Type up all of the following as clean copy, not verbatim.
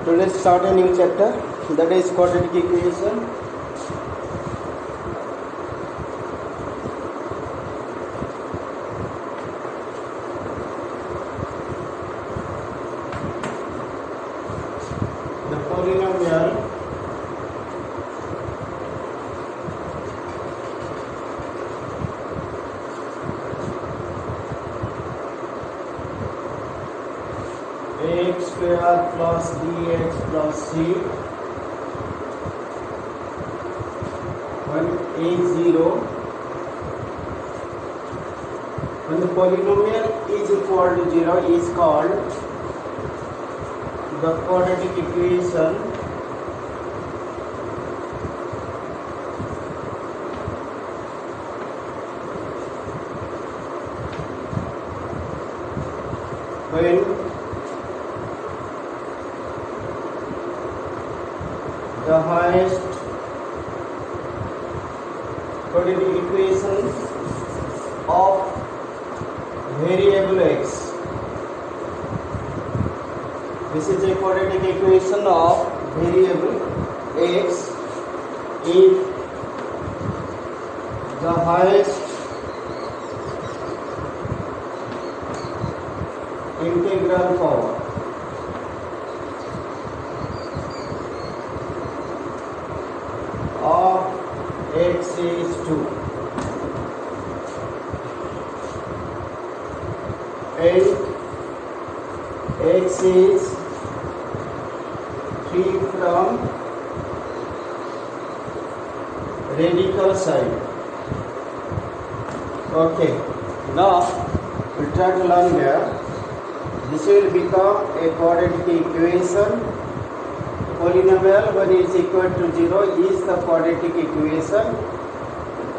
So let's start a new chapter, that is quadratic equation. The polynomial x square plus bx plus c when a is 0, when the polynomial is equal to 0 is called the quadratic equation. When the highest quadratic equation of variable x. This is a quadratic equation of variable x if the highest integral power of x is 2 and x is free from radical side. Okay, now we'll try to learn here. This will become a quadratic equation. Polynomial when it is equal to 0 is the quadratic equation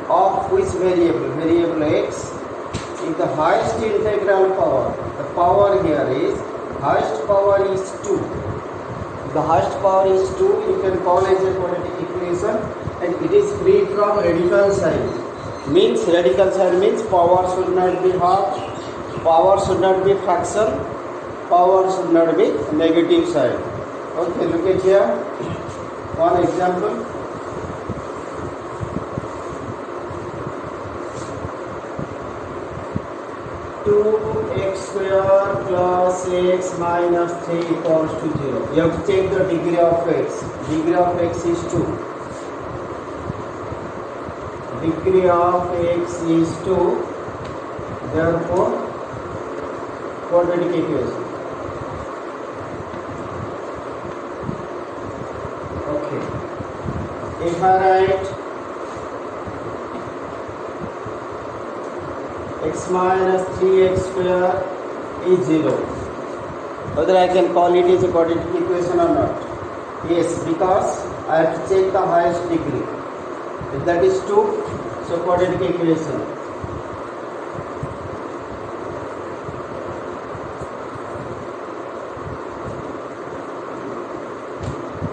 of which variable? Variable x. If the highest integral power, the power here is, highest power is 2. If the highest power is 2, you can call as a quadratic equation and it is free from radical sign. Means radical sign means power should not be half, power should not be fraction, power should not be negative sign. Okay, look at here. One example. X square plus x minus 3 equals to 0. You have to take the degree of x. Degree of x is 2. Degree of x is 2. Therefore, quadratic equation. Okay. If I write x minus 3x square is 0, whether I can call it as a quadratic equation or not? Yes, because I have to check the highest degree. If that is 2, so quadratic equation.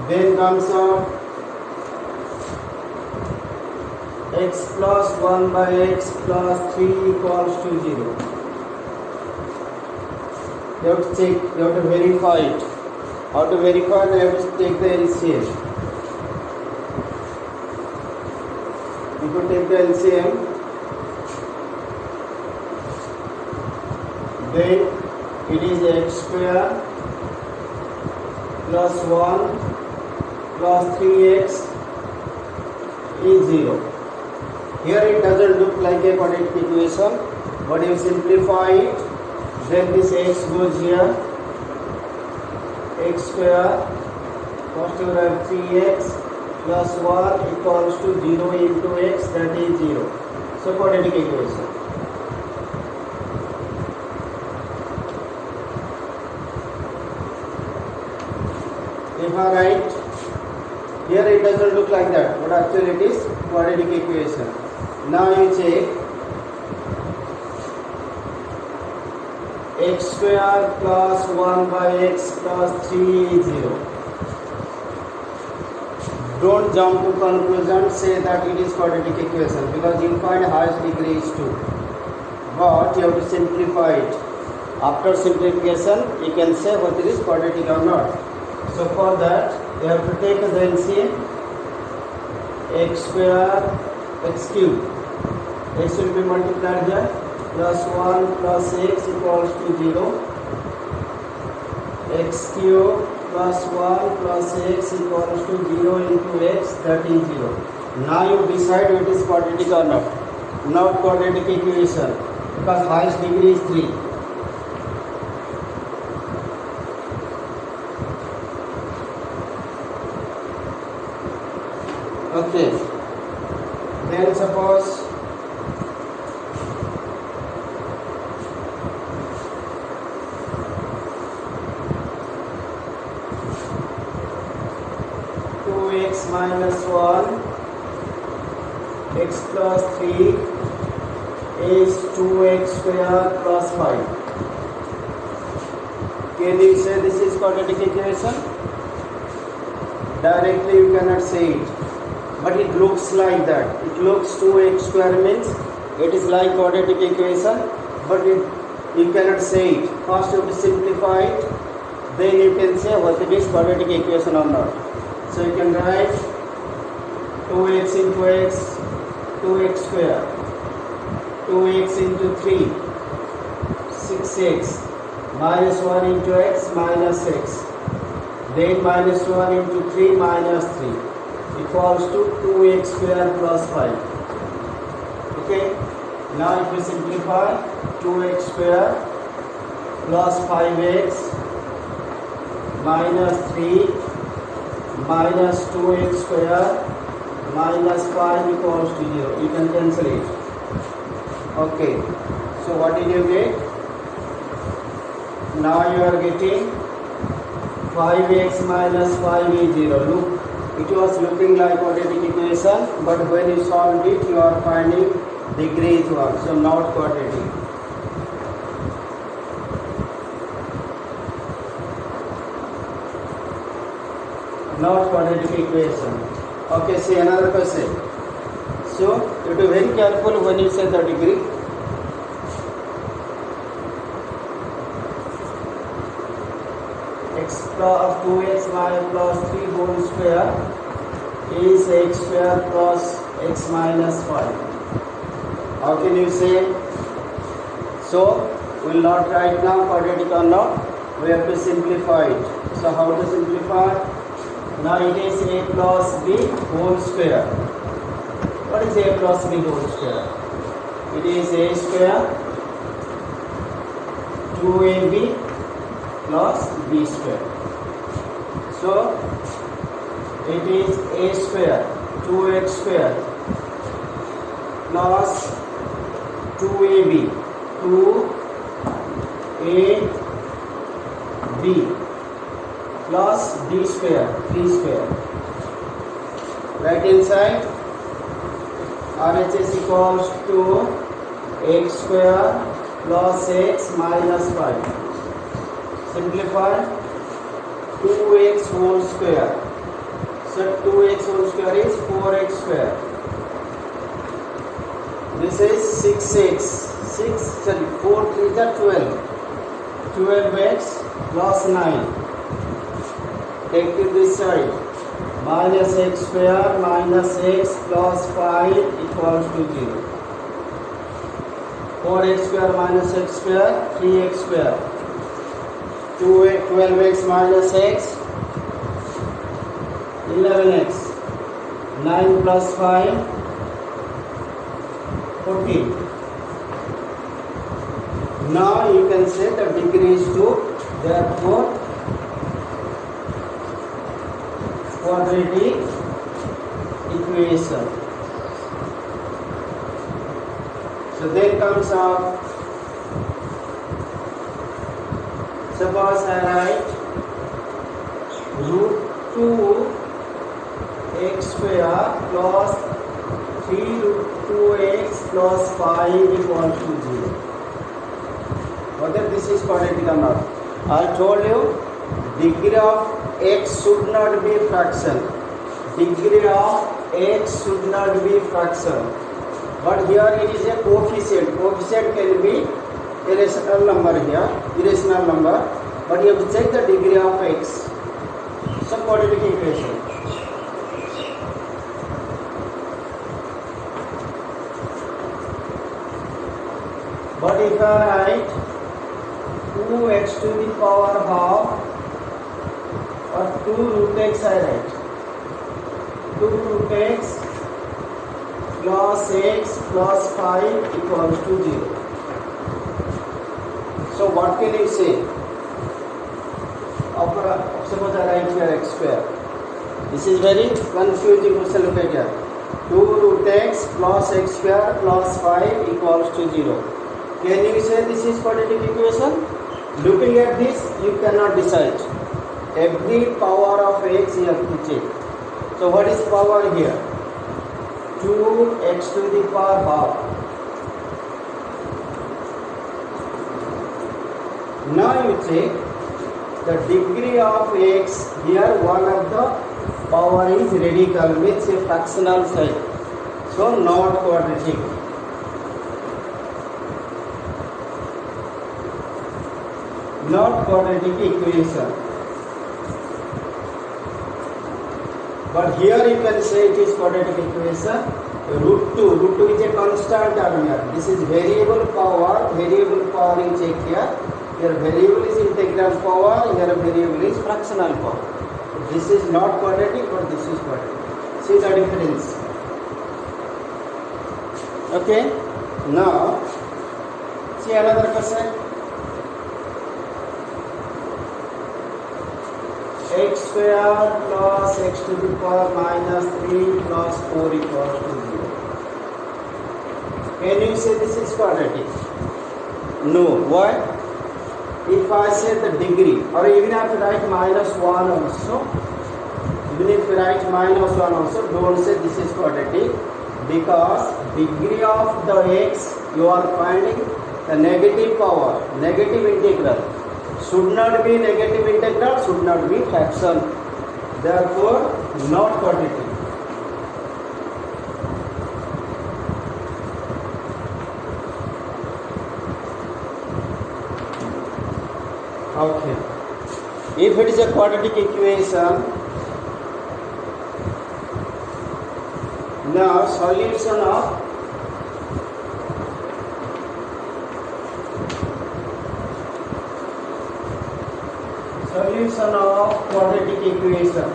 Then comes up x plus 1 by x plus 3 equals to 0. You have to check, you have to verify it. How to verify? You have to take the LCM. You could take the LCM, then it is x square plus 1 plus 3x is 0. Here it doesn't look like a quadratic equation, but you simplify it, then this x goes here, x square, first you have 3x plus 1 equals to 0 into x, that is 0. So quadratic equation. If I write, here it doesn't look like that, but actually it is quadratic equation. Now you check x square plus 1 by x plus 3 is 0. Don't jump to conclusion, say that it is quadratic equation, because you find highest degree is 2. But you have to simplify it. After simplification, you can say whether it is quadratic or not. So for that, you have to take the LCM. X square, x cube. X will be multiplied here. Plus 1 plus x equals to 0. X cube plus 1 plus x equals to 0 into x, that is 0. Now you decide it is quadratic or not. Not quadratic equation, because highest degree is 3. Okay, then suppose x minus 1 x plus 3 is 2x square plus 5. Can you say this is quadratic equation? Directly you cannot say it, but it looks like that. It looks 2x square means it is like quadratic equation, but you cannot say it. First you have to simplify it, then you can say whether it is quadratic equation or not. So you can write 2x into x, 2x square, 2x into 3, 6x, minus 1 into x, minus x, then minus 1 into 3, minus 3, equals to 2x square plus 5. Okay, now if we simplify, 2x square plus 5x minus 3 minus 2x square minus 5 equals to 0. You can cancel it. Okay, so what did you get? Now you are getting 5x minus 5 is 0. Look, it was looking like quadratic equation, but when you solve it, you are finding degree is 1, so not quadratic. Not quadratic equation. Okay, see another question. So you have to be very careful when you say the degree. X plus 2x plus 3 whole square is x square plus x minus 5. How can you say? So we will not write now quadratic or not. We have to simplify it. So how to simplify? Now it is a plus b whole square. What is a plus b whole square? It is a square 2ab plus b square. So it is a square 2x square plus 2ab 2ab plus b square 3 square. Right inside RHS equals to x square plus x minus 5. Simplify 2x whole square. So 2x whole square is 4x square. This is 6x. 4 3 is 12. 12x plus 9. Take to this side. Minus x square minus x plus 5 equals to 0. 4x square minus x square 3x square. 12x minus x 11x. 9 plus 5 14. Now you can say the degree is 2. Therefore quadratic equation. So then comes up, suppose I write root 2x square plus 3 root 2x plus 5 equals to 0. Whether this is quadratic or not. I told you degree of x should not be fraction. Degree of x should not be fraction. But here it is a coefficient. Coefficient can be irrational number here, irrational number. But you have to check the degree of x. quadratic equation. But if I write 2x to the power half or 2 root x, I write 2 root x plus x plus 5 equals to 0. So what can you say? Suppose I write here x square. This is very confusing question. Look at here. 2 root x plus x square plus 5 equals to 0. Can you say this is quadratic equation? Looking at this, you cannot decide. Every power of x you have to check. So what is power here? 2x to the power half. Now you check the degree of x. Here one of the power is radical, means a fractional side. So not quadratic. Not quadratic equation. But here you can say it is quadratic equation. Root 2 is a constant term here. This is variable power you check here. Here variable is integral power, here variable is fractional power. This is not quadratic, but this is quadratic. See the difference. Okay. Now see another question. X square plus x to the power minus 3 plus 4 equals to 0. Can you say this is quadratic? No. Why? If I say the degree, or even if I write minus 1 also, don't say this is quadratic, because degree of the x you are finding the negative power, negative integral. Should not be negative integral, should not be fraction. Therefore, not quadratic. Okay. If it is a quadratic equation, now solution of quadratic equation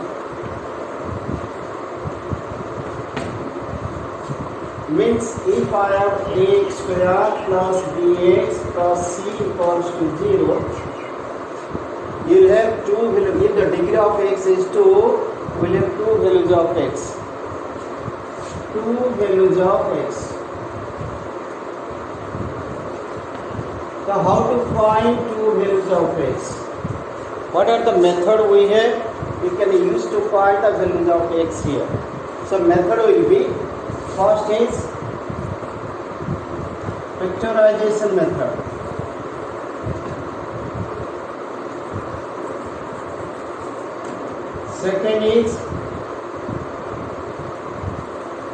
means if I have ax square plus bx plus c equals to 0, you will have two values. If the degree of x is 2, we will have two values of x. So how to find two values of x? What are the method we have? We can use to find the values of x here. So method will be, first is factorization method. Second is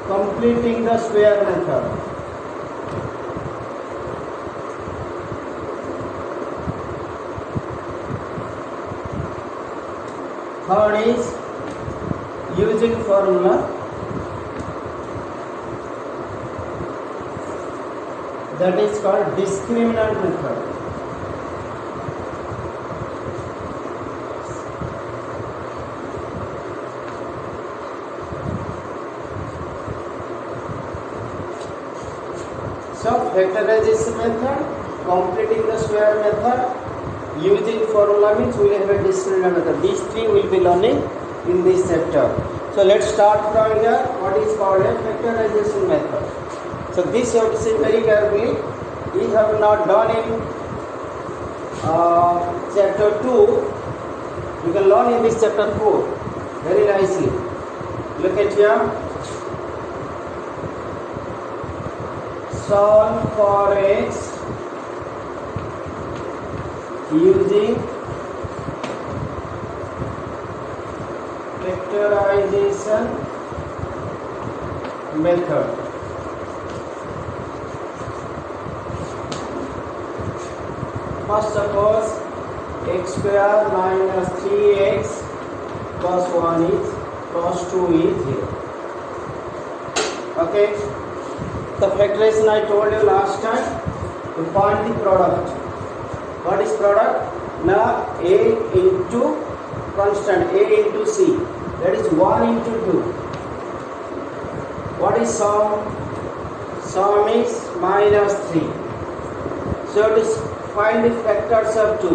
completing the square method. Third is using formula. That is called discriminant method. So factorization method, completing the square method, using formula means we will have a discriminant method. These three will be learning in this chapter. So let's start from here. What is called a factorization method? So this you have to see very carefully. We have not done in chapter 2. You can learn in this chapter 4 very nicely. Look at here. Solve for x using factorization method. First suppose x square minus 3x plus 1 is plus 2 is 0. Okay. The factorization I told you last time, to find the product. What is product? Now A into constant, A into C, that is 1 into 2. What is sum? Sum is minus 3. So to find the factors of 2.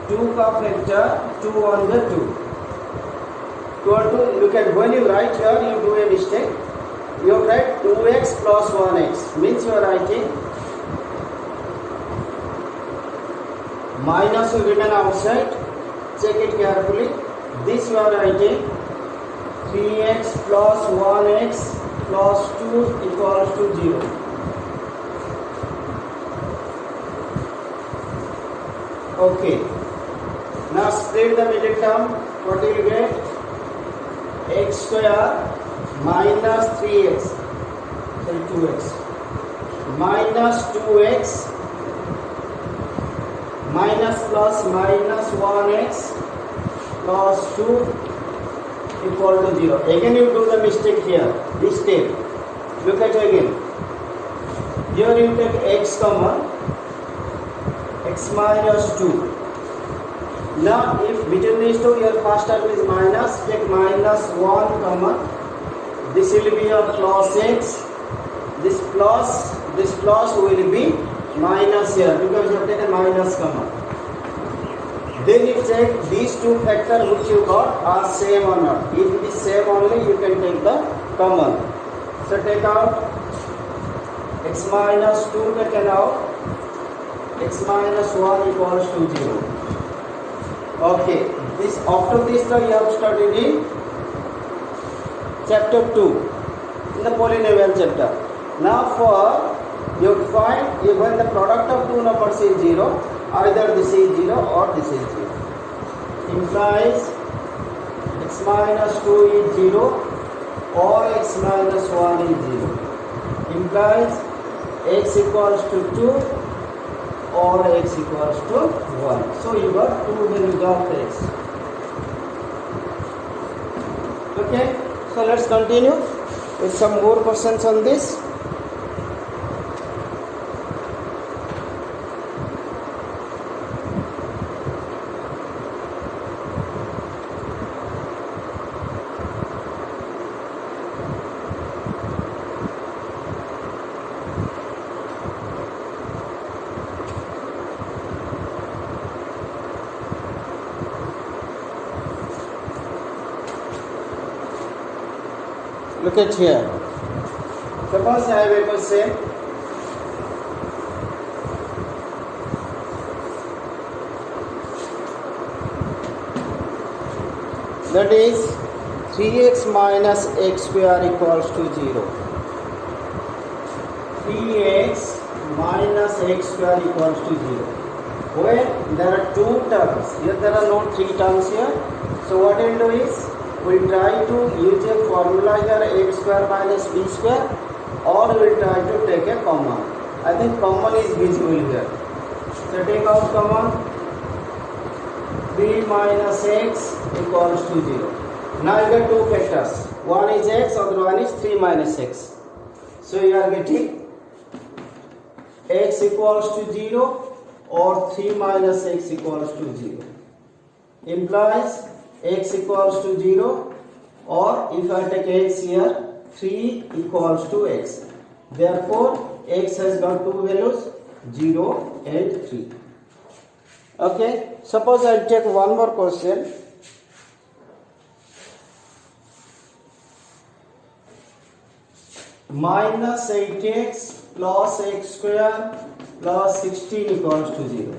2 का factor 2 on the 2. 2 on 2, look at when you write here, you do a mistake. You write 2x plus 1x, means you are writing minus will remain outside. Check it carefully. This you are writing 3x plus 1x plus 2 equals to 0. Okay. Now split the middle term. What will you get? X square minus 3x, sorry 2x, minus 2x, minus plus minus 1x plus 2 equal to 0. Again you do the mistake here, this step. Look at it again. Here you take x common, x minus 2. Now if between these two your first term is minus, take minus 1 common. This will be a plus x, this plus will be minus here because you have taken minus common. Then you check these two factors which you got are same or not. If it is same only, you can take the common. So take out x minus 2 taken out, x minus 1 equals to 0. Okay, this after this you have studied in chapter 2, in the polynomial chapter. Now for you find when the product of two numbers is 0, either this is 0 or this is 0. Implies x minus 2 is 0 or x minus 1 is 0. Implies x equals to 2 or x equals to 1. So you got two values of x. Okay. So let's continue with some more questions on this. Look at here. Suppose I have a question. That is 3x minus x square equals to 0. 3x minus x square equals to 0. When there are two terms, here there are no three terms here. So what we will do is, we will try to use a formula here x square minus b square, or we will try to take a common. I think common is visible here. So take out common. 3 minus x equals to 0. Now you get two factors. One is x, other one is 3 minus x. So you are getting x equals to 0 or 3 minus x equals to 0. Implies x equals to 0, or if I take x here, 3 equals to x. Therefore, x has got two values, 0 and 3. Okay, suppose I take one more question. Minus 8x plus x square plus 16 equals to 0.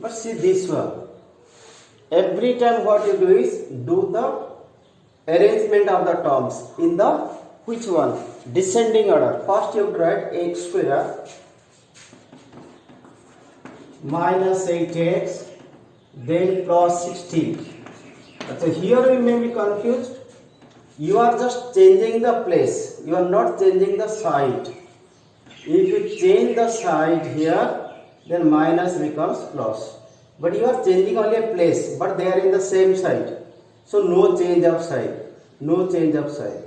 But see this one. Every time what you do is do the arrangement of the terms in the which one? Descending order. First you write x square minus 8x, then plus 16. So here you may be confused. You are just changing the place. You are not changing the side. If you change the side here, then minus becomes plus. but you are changing only a place, but they are in the same side. So no change of side. No change of side.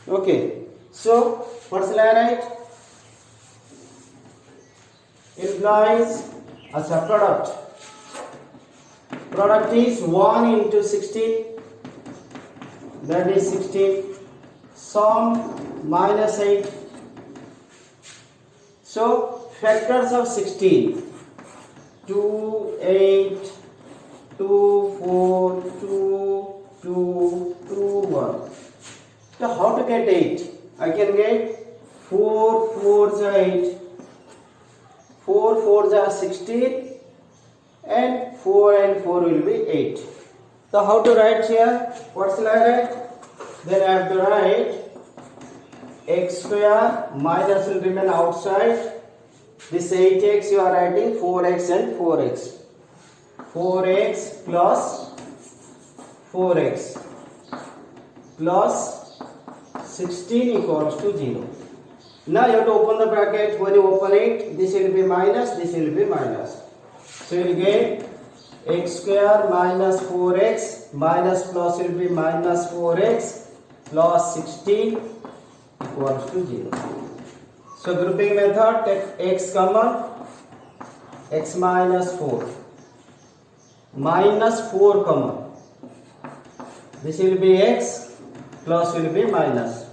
Okay. So what shall I write? Implies as a product. Product is 1 into 16. That is 16. Sum minus 8. So factors of 16. 2, 8, 2, 4, 2, 2, 2, 1. So how to get 8? I can get 4 4s are 8. 4 4s are 16 and 4 will be 8. So how to write here? What shall I write? Then I have to write x square minus will remain outside. This 8x you are writing 4x and 4x. 4x plus 4x plus 16 equals to 0. Now you have to open the bracket. When you open it, this will be minus, this will be minus. So you will get x square minus 4x minus plus will be minus 4x plus 16 equals to 0. So grouping method, take x common, x minus 4 minus 4 common. This will be x plus will be minus.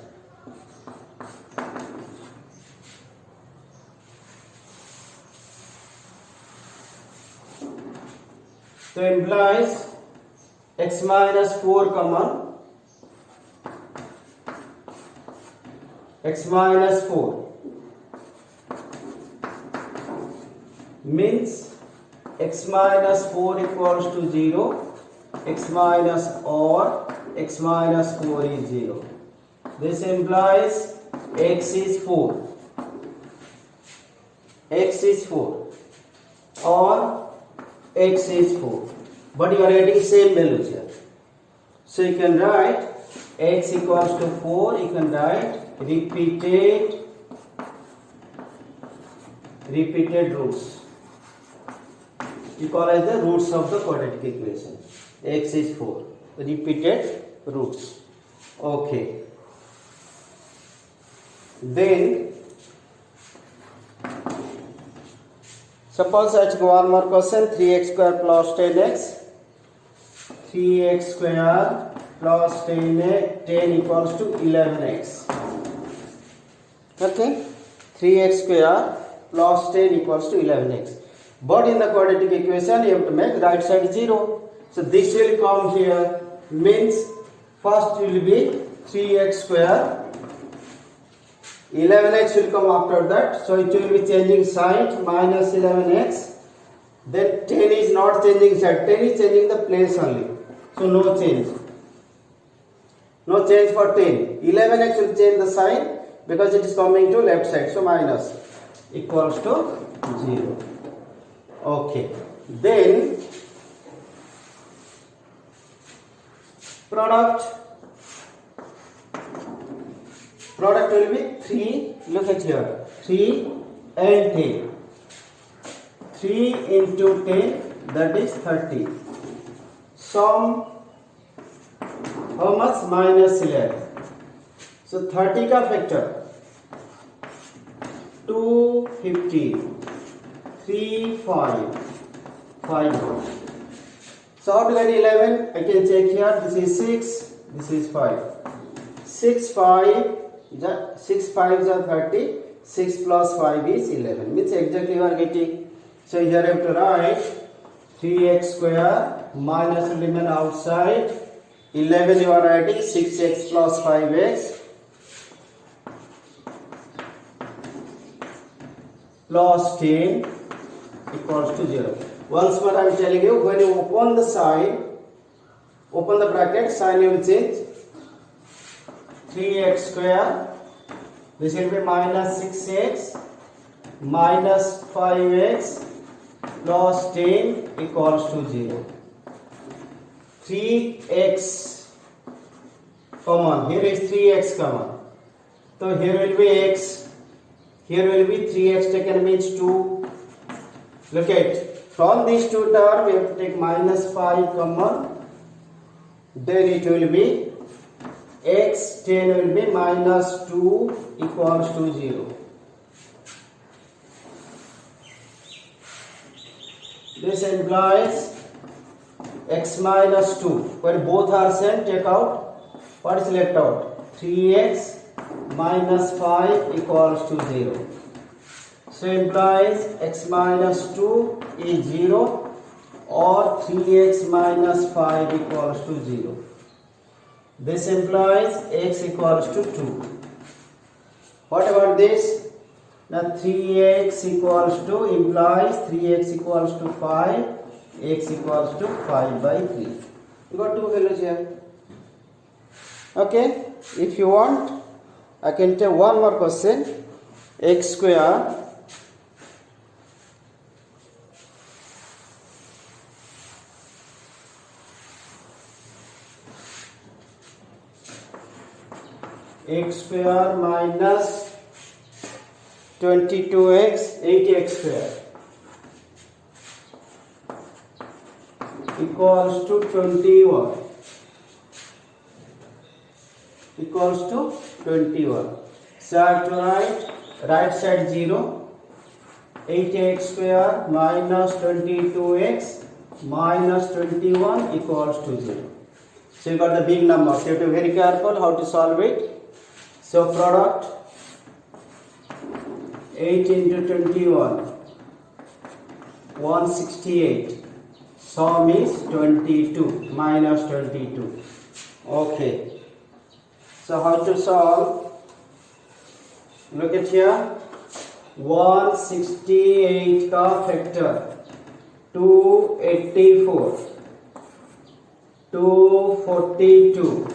So implies x minus 4 common, x minus 4 means x minus 4 equals to 0, x minus or x minus 4 is 0. This implies x is 4, x is 4 or x is 4, but you are adding same values here. So you can write x equals to 4, you can write repeated roots. You call as the roots of the quadratic equation. X is 4. Repeated roots. Okay. Then suppose I take one more question. 3x square plus 10x. 3x square plus 10 equals to 11x. Okay. 3x square plus 10 equals to 11x. But in the quadratic equation, you have to make right side 0. So this will come here. Means first will be 3x square. 11x will come after that. So it will be changing sign, minus 11x. Then 10 is not changing side. 10 is changing the place only. So no change. No change for 10. 11x will change the sign because it is coming to left side. So minus equals to 0. Okay. Then product will be 3. Look at here. 3 and 10. 3 into 10, that is 30. Sum how much? Minus 11. So 30 का factor 2, 15. 3, 5, 5. So how to get 11? I can check here. This is 6, this is 5. 6, 5, 6 5s are 30. 6 plus 5 is 11. Means exactly you are getting. So here I have to write 3x square minus will remain outside. 11 you are writing 6x plus 5x plus 10 equals to 0. Once more I am telling you, when you open the sign, open the bracket, sign you will change. 3x square, this will be minus 6x minus 5x plus 10 equals to 0. 3x common, here is 3x common. So here will be x, here will be 3x taken means 2. Look at From these two terms, we have to take minus 5 common. Then it will be x 10 will be minus 2 equals to 0. This implies x minus 2. When both are same, take out. What is left out? 3x minus 5 equals to 0. So implies x minus 2 is 0 or 3x minus 5 equals to 0. This implies x equals to 2. What about this? Now 3x equals to implies 3x equals to 5, x equals to 5 by 3. You got two values here. Okay, if you want, I can take one more question. X square minus 22x 80x square equals to 21. So I have to write right side 0. 80x square minus 22x minus 21 equals to 0. So you got the big number. So you have to be very careful how to solve it. So product 8 into 21, 168. Sum is 22, minus 22. Okay. So how to solve? Look at here. 168 का factor 284, 242,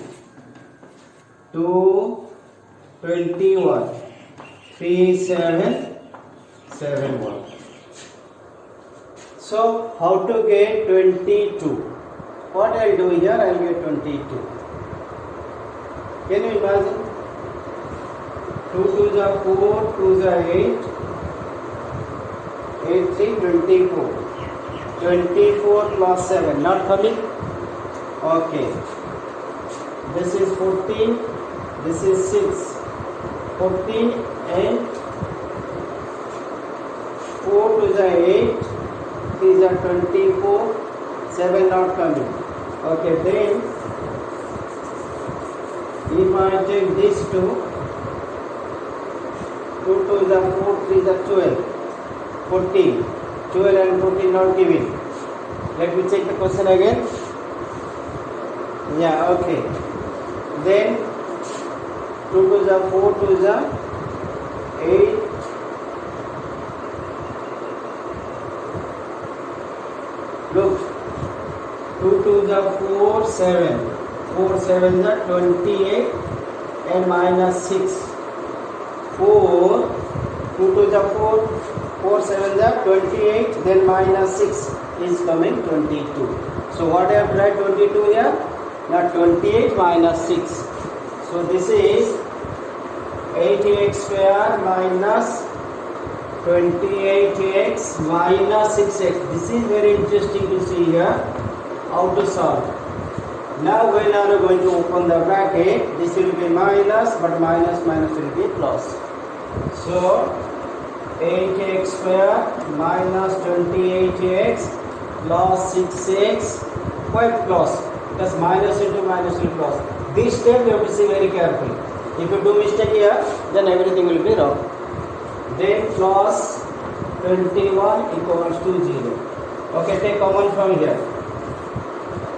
221, 3771. So how to get 22? What I'll do here, I'll get 22. Can you imagine? 2 2s are 4, 2s are 8, 8 3 24. 24 plus 7, not coming? Okay. This is 14, this is 6. 14 and 4 2s are 8, 3s are 24, 7 not coming. Okay, then if I take these two, 2 2s are 4, 3s are 12, 14, 12 and 14 not giving. Let me check the question again. Yeah, okay. Then 2 2s are 4, 2s are 8. Look, 2 2s are 4, 7. 4 7s are 28 and minus 6. 4, 2 2s are 4, 4 7s are 28, then minus 6 is coming 22. So what I have to write 22 here? Now 28 minus 6. So this is 80x square minus 28x minus 6x. This is very interesting to see here how to solve. Now when I am going to open the bracket, this will be minus, but minus minus will be plus. So 8x square minus 28x plus 6x, quite plus, because minus into minus will plus. This step you have to see very carefully. If you do mistake here, then everything will be wrong. Then plus 21 equals to 0. Okay, take common from here.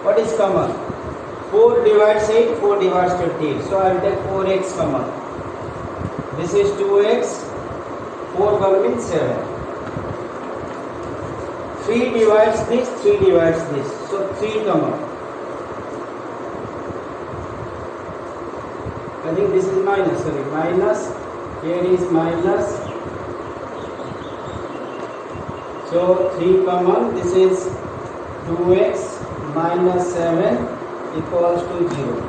What is common? 4 divides 8, 4 divides 28. So I will take 4x common. This is 2x, 4 will mean 7. 3 divides this, 3 divides this. So 3 common. I think this is minus, sorry, minus. Here is minus. So 3 common. This is 2x minus 7 equals to 0.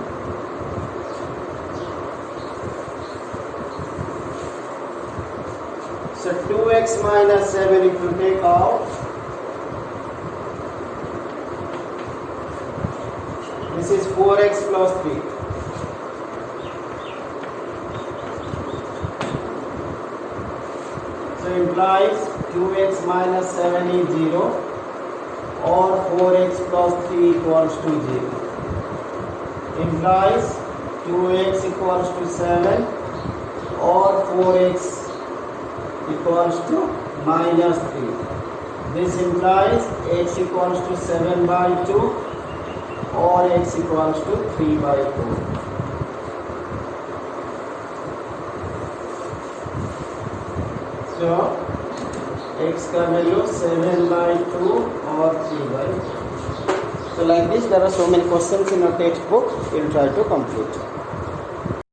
So 2x minus 7 if you take out, This is 4x plus 3. So implies 2x minus 7 is 0 or 4x plus 3 equals to 0. Implies 2x equals to 7 or 4x equals to minus 3. This implies x equals to 7 by 2 or x equals to 3 by 2. So x का value 7 by 2 or 3 by 2. So like this there are so many questions in your textbook. You'll try to complete.